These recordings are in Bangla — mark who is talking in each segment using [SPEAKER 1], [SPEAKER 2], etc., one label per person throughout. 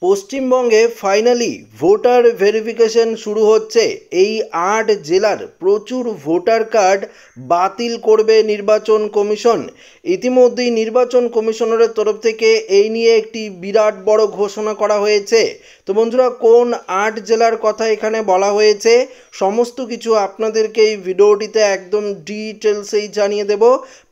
[SPEAKER 1] পশ্চিমবঙ্গে ফাইনালি ভোটার ভেরিফিকেশন শুরু হচ্ছে। এই ৮ জেলার প্রচুর ভোটার কার্ড বাতিল করবে নির্বাচন কমিশন। ইতিমধ্যেই নির্বাচন কমিশনারের তরফ থেকে এই নিয়ে একটি বিরাট বড় ঘোষণা করা হয়েছে। তো বন্ধুরা, কোন ৮ জেলার কথা এখানে বলা হয়েছে সমস্ত কিছু আপনাদেরকে এই ভিডিওটিতে একদম ডিটেলসেই জানিয়ে দেব।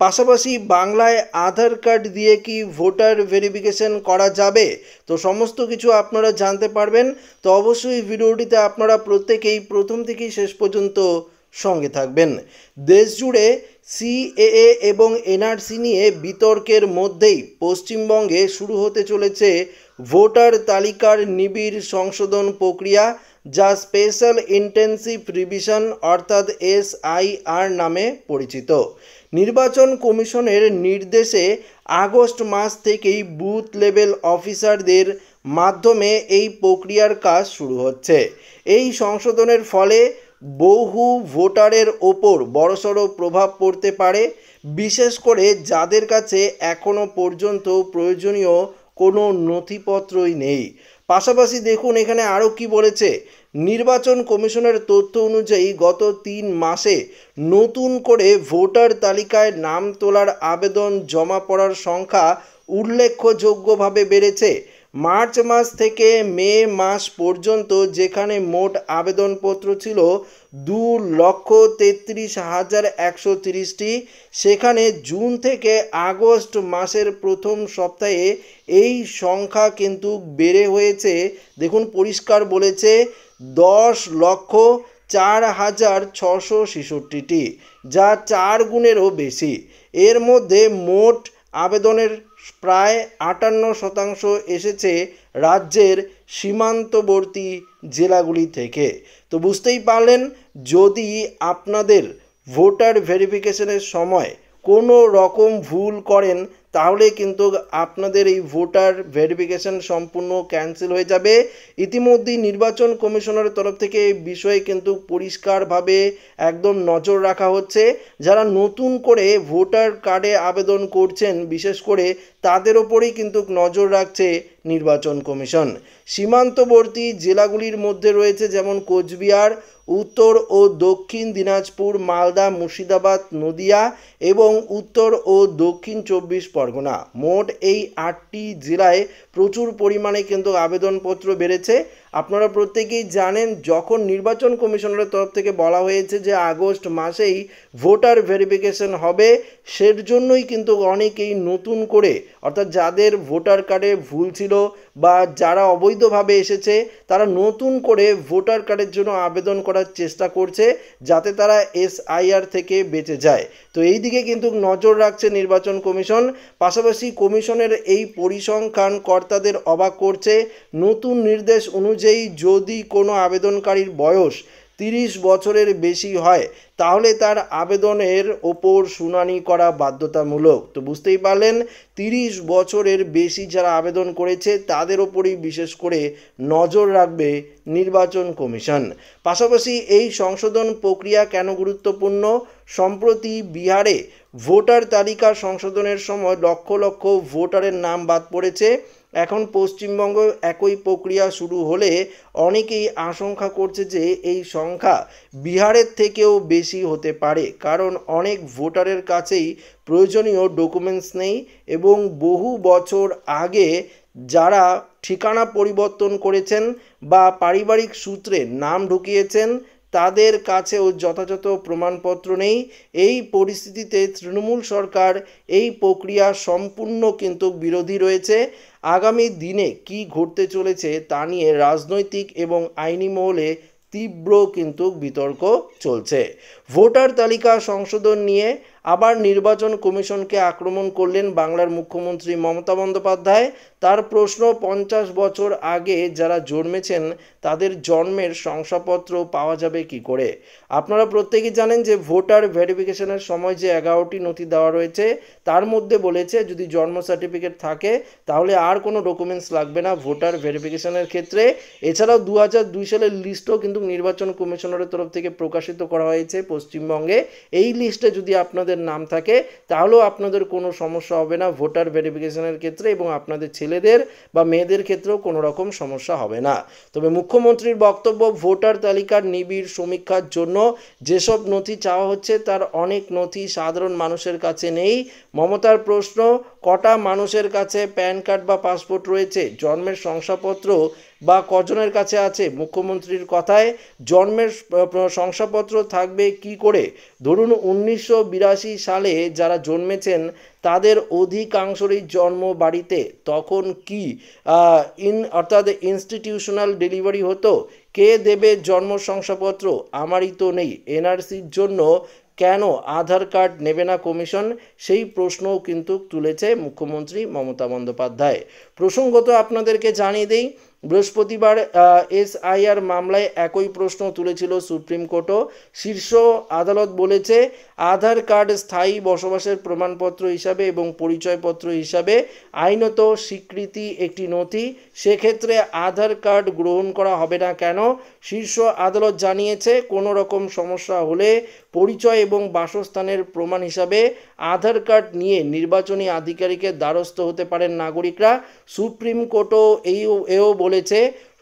[SPEAKER 1] পাশাপাশি বাংলায় আধার কার্ড দিয়ে কি ভোটার ভেরিফিকেশন করা যাবে, তো সমস্ত কিছু আপনারা জানতে পারবেন। তো অবশ্যই ভিডিওটিতে আপনারা প্রত্যেকেই প্রথম থেকেই শেষ পর্যন্ত সঙ্গে থাকবেন। দেশ জুড়ে সিএএ এবং এনআরসি নিয়ে বিতর্কের মধ্যেই পশ্চিমবঙ্গে শুরু হতে চলেছে ভোটার তালিকার নিবিড় সংশোধন প্রক্রিয়া, যা স্পেশাল ইন্টেন্সিভ রিভিশন অর্থাৎ SIR নামে পরিচিত। নির্বাচন কমিশনের নির্দেশে আগস্ট মাস থেকেই বুথ লেভেল অফিসারদের মাধ্যমে এই প্রক্রিয়ার কাজ শুরু হচ্ছে। এই সংশোধনের ফলে বহু ভোটারের ওপর বড়সড় প্রভাব পড়তে পারে, বিশেষ করে যাদের কাছে এখনও পর্যন্ত প্রয়োজনীয় কোনো নথিপত্রই নেই। পাশাপাশি দেখুন এখানে আরও কি বলেছে। নির্বাচন কমিশনের তথ্য অনুযায়ী গত ৩ মাসে নতুন করে ভোটার তালিকায় নাম তোলার আবেদন জমা পড়ার সংখ্যা উল্লেখযোগ্যভাবে বেড়েছে। মার্চ মাস থেকে মে মাস পর্যন্ত যেখানে মোট আবেদনপত্র ছিল 2,33,130টি, সেখানে জুন থেকে আগস্ট মাসের প্রথম সপ্তাহে এই সংখ্যা কিন্তু বেড়ে হয়েছে, দেখুন পরিষ্কার বলেছে, 10,04,666টি, যা 4 গুণেরও বেশি। এর মধ্যে মোট আবেদনের প্রায় 58% এসেছে রাজ্যের সীমান্তবর্তী জেলাগুলি থেকে। তো বুঝতেই পারলেন, যদি আপনাদের ভোটার ভেরিফিকেশনের সময় কোনো রকম ভুল করেন তাহলে কিন্তু আপনাদের এই ভোটার ভেরিফিকেশন সম্পূর্ণ ক্যান্সেল হয়ে যাবে। ইতিমধ্যেই নির্বাচন কমিশনের তরফ থেকে এই বিষয়ে কিন্তু পরিষ্কারভাবে একদম নজর রাখা হচ্ছে। যারা নতুন করে ভোটার কার্ডে আবেদন করছেন বিশেষ করে তাদের ওপরেই কিন্তু নজর রাখছে নির্বাচন কমিশন। সীমান্তবর্তী জেলাগুলির মধ্যে রয়েছে যেমন কোচবিহার, উত্তর ও দক্ষিণ দিনাজপুর, মালদা, মুর্শিদাবাদ, নদিয়া এবং উত্তর ও দক্ষিণ 24 পরগনা। মোট এই 8টি জেলায় প্রচুর পরিমাণে কিন্তু আবেদনপত্র বেড়েছে। আপনারা প্রত্যেকেই জানেন, যখন নির্বাচন কমিশনের তরফ থেকে বলা হয়েছে যে আগস্ট মাসেই ভোটার ভেরিফিকেশন হবে, সের জন্যই কিন্তু অনেকেই নতুন করে, অর্থাৎ যাদের ভোটার কার্ডে ভুল ছিল বা যারা অবৈধভাবে এসেছে, তারা নতুন করে ভোটার কার্ডের জন্য আবেদন করার চেষ্টা করছে যাতে তারা SIR থেকে বেঁচে যায়। তো এই দিকে কিন্তু নজর রাখছে নির্বাচন কমিশন। পাশাপাশি কমিশনের এই পরিসংখ্যান কর্তাদের অবাক করছে। নতুন নির্দেশ অনুযায়ী যদি কোনো আবেদনকারীর বয়স 30 বছরের বেশি হয় তাহলে তার আবেদনের ওপর শুনানি করা বাধ্যতামূলক। তো বুঝতেই পারলেন, 30 বছরের বেশি যারা আবেদন করেছে তাদের ওপরই বিশেষ করে নজর রাখবে নির্বাচন কমিশন। পাশাপাশি এই সংশোধন প্রক্রিয়া কেন গুরুত্বপূর্ণ? সম্প্রতি বিহারে ভোটার তালিকা সংশোধনের সময় লক্ষ লক্ষ ভোটারের নাম বাদ পড়েছে। এখন পশ্চিমবঙ্গ একই প্রক্রিয়া শুরু হলে অনেকেই আশঙ্কা করছে যে এই সংখ্যা বিহারের থেকেও বেশি হতে পারে, কারণ অনেক ভোটারের কাছেই প্রয়োজনীয় ডকুমেন্টস নেই এবং বহু বছর আগে যারা ঠিকানা পরিবর্তন করেছেন বা পারিবারিক সূত্রে নাম ঢুকিয়েছেন তাদের কাছেও যথাযথ প্রমাণপত্র নেই। এই পরিস্থিতিতে তৃণমূল সরকার এই প্রক্রিয়া সম্পূর্ণ কিন্তু বিরোধী রয়েছে। আগামী দিনে কি ঘটতে চলেছে তা নিয়ে রাজনৈতিক এবং আইনি মহলে তীব্র কিন্তু বিতর্ক চলছে। ভোটার তালিকা সংশোধন নিয়ে আবার নির্বাচন কমিশনকে আক্রমণ করলেন বাংলার মুখ্যমন্ত্রী মমতা বন্দ্যোপাধ্যায়। তার প্রশ্ন, 50 বছর আগে যারা জন্মেছেন তাদের জন্মের শংসাপত্র পাওয়া যাবে কি করে? আপনারা প্রত্যেকেই জানেন যে ভোটার ভেরিফিকেশনের সময় যে 11টি নথি দেওয়া রয়েছে তার মধ্যে বলেছে যদি জন্ম সার্টিফিকেট থাকে তাহলে আর কোনো ডকুমেন্টস লাগবে না ভোটার ভেরিফিকেশনের ক্ষেত্রে। এছাড়াও 2002 সালের লিস্টও কিন্তু নির্বাচন কমিশনারের তরফ থেকে প্রকাশিত করা হয়েছে পশ্চিমবঙ্গে। এই লিস্টে যদি আপনাদের আপনাদের নাম থাকে তাহলেও আপনাদের কোনো সমস্যা হবে না ভোটার ভেরিফিকেশনের ক্ষেত্রে, এবং আপনাদের ছেলেদের বা মেয়েদের ক্ষেত্রেও কোনো রকম সমস্যা হবে না। তবে মুখ্যমন্ত্রীর বক্তব্য, ভোটার তালিকার নিবিড় সমীক্ষার জন্য যেসব নথি চাওয়া হচ্ছে তার অনেক নথি সাধারণ মানুষের কাছে নেই। মমতার প্রশ্ন, কটা মানুষের কাছে প্যান কার্ড বা পাসপোর্ট রয়েছে? জন্মের শংসাপত্র বা কজনের কাছে আছে? মুখ্যমন্ত্রীর কথায়, জন্মের শংসাপত্র থাকবে কি করে? ধরুন 1982 সালে যারা জন্মেছেন তাদের অধিকাংশেরই জন্ম বাড়িতে, তখন কি অর্থাৎ ইনস্টিটিউশনাল ডেলিভারি হতো? কে দেবে জন্ম শংসাপত্র? আমারই তো নেই। এনআরসির জন্য কেন আধার কার্ড নেবে না কমিশন? সেই প্রশ্নও কিন্তু তুলেছে মুখ্যমন্ত্রী মমতা বন্দ্যোপাধ্যায়। প্রসঙ্গত আপনাদেরকে জানিয়ে দেই, বৃহস্পতিবার এসআইআর মামলায় একই প্রশ্ন তুলেছিল সুপ্রিম কোর্টও। শীর্ষ আদালত বলেছে, আধার কার্ড স্থায়ী বসবাসের প্রমাণপত্র হিসাবে এবং পরিচয়পত্র হিসাবে আইনত স্বীকৃতি একটি নথি, সেক্ষেত্রে আধার কার্ড গ্রহণ করা হবে না কেন? শীর্ষ আদালত জানিয়েছে, কোনো রকম সমস্যা হলে পরিচয় এবং বাসস্থানের প্রমাণ হিসাবে আধার কার্ড নিয়ে নির্বাচনী আধিকারিকের দ্বারস্থ হতে পারেন নাগরিকরা। সুপ্রিম কোর্টও এও বলেছে,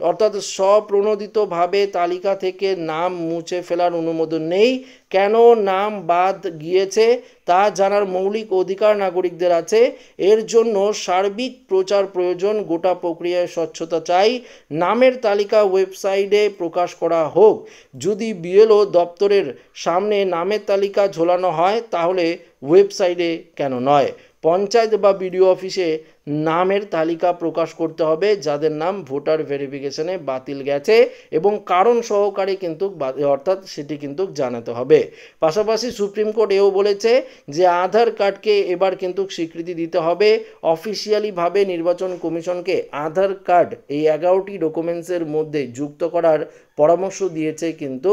[SPEAKER 1] অর্থাৎ স্বপ্রণোদিতভাবে তালিকা থেকে নাম মুছে ফেলার অনুমোদন নেই। কেন নাম বাদ গিয়েছে তা জানার মৌলিক অধিকার নাগরিকদের আছে। এর জন্য সার্বিক প্রচার প্রয়োজন, গোটা প্রক্রিয়ায় স্বচ্ছতা চাই। নামের তালিকা ওয়েবসাইটে প্রকাশ করা হোক। যদি বিএলও দপ্তরের সামনে নামের তালিকা ঝোলানো হয় তাহলে ওয়েবসাইটে কেন নয়? পঞ্চায়েত বা বিডিও অফিসে নামের তালিকা প্রকাশ করতে হবে যাদের নাম ভোটার ভেরিফিকেশনে বাতিল গেছে, এবং কারণ সহকারে কিন্তু অর্থাৎ সেটি কিন্তু জানাতে হবে। পাশাপাশি সুপ্রিম কোর্ট এও বলেছে যে আধার কার্ডকে এবার কিন্তু স্বীকৃতি দিতে হবে অফিসিয়ালিভাবে। নির্বাচন কমিশনকে আধার কার্ড এই 11টি ডকুমেন্টসের মধ্যে যুক্ত করার পরামর্শ দিয়েছে কিন্তু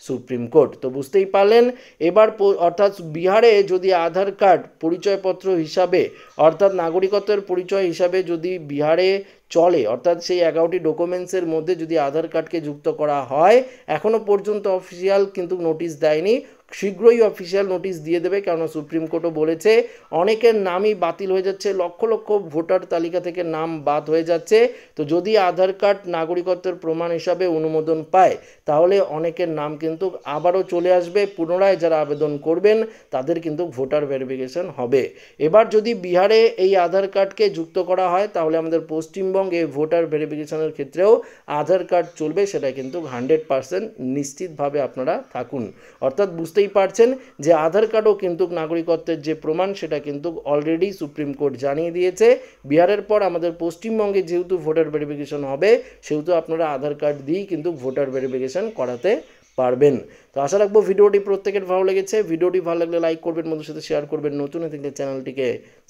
[SPEAKER 1] সুপ্রিম কোর্ট। তো বুঝতেই পারলেন, এবার অর্থাৎ বিহারে যদি আধার কার্ড পরিচয়পত্র হিসাবে অর্থাৎ নাগরিকত্বের পরিচয় হিসাবে যদি বিহারে চলে, অর্থাৎ সেই 11টি ডকুমেন্টসের মধ্যে যদি আধার কার্ডকে যুক্ত করা হয়, এখনও পর্যন্ত অফিসিয়াল কিন্তু নোটিশ দেয়নি, শীঘ্রই অফিসিয়াল নোটিশ দিয়ে দেবে। কেননা সুপ্রিম কোর্টও বলেছে অনেকের নামই বাতিল হয়ে যাচ্ছে, লক্ষ লক্ষ ভোটার তালিকা থেকে নাম বাদ হয়ে যাচ্ছে। তো যদি আধার কার্ড নাগরিকত্বের প্রমাণ হিসাবে অনুমোদন পায় তাহলে অনেকের নাম কিন্তু আবারও চলে আসবে, পুনরায় যারা আবেদন করবেন তাদের কিন্তু ভোটার ভেরিফিকেশন হবে। এবার যদি বিহারে এই আধার কার্ডকে যুক্ত করা হয় তাহলে আমাদের পশ্চিমবঙ্গে ভোটার ভেরিফিকেশনের ক্ষেত্রেও আধার কার্ড চলবে, সেটা কিন্তু 100% নিশ্চিতভাবে আপনারা থাকুন। অর্থাৎ বুঝতেই পারছেন যে আধার কার্ডও কিন্তু নাগরিকত্বের যে প্রমাণ সেটা কিন্তু অলরেডি সুপ্রিম কোর্ট জানিয়ে দিয়েছে। বিহারের পর আমাদের পশ্চিমবঙ্গে যেহেতু ভোটার ভেরিফিকেশন হবে সেহেতু আপনারা আধার কার্ড দিয়েই কিন্তু ভোটার ভেরিফিকেশন করাতে পারবেন। তো আশা রাখবো ভিডিওটি প্রত্যেকের ভালো লেগেছে। ভিডিওটি ভালো লাগলে লাইক করবেন, বন্ধুদের সাথে শেয়ার করবেন, নতুন থাকলে চ্যানেলটিকে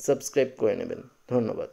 [SPEAKER 1] সাবস্ক্রাইব করে নেবেন। ধন্যবাদ।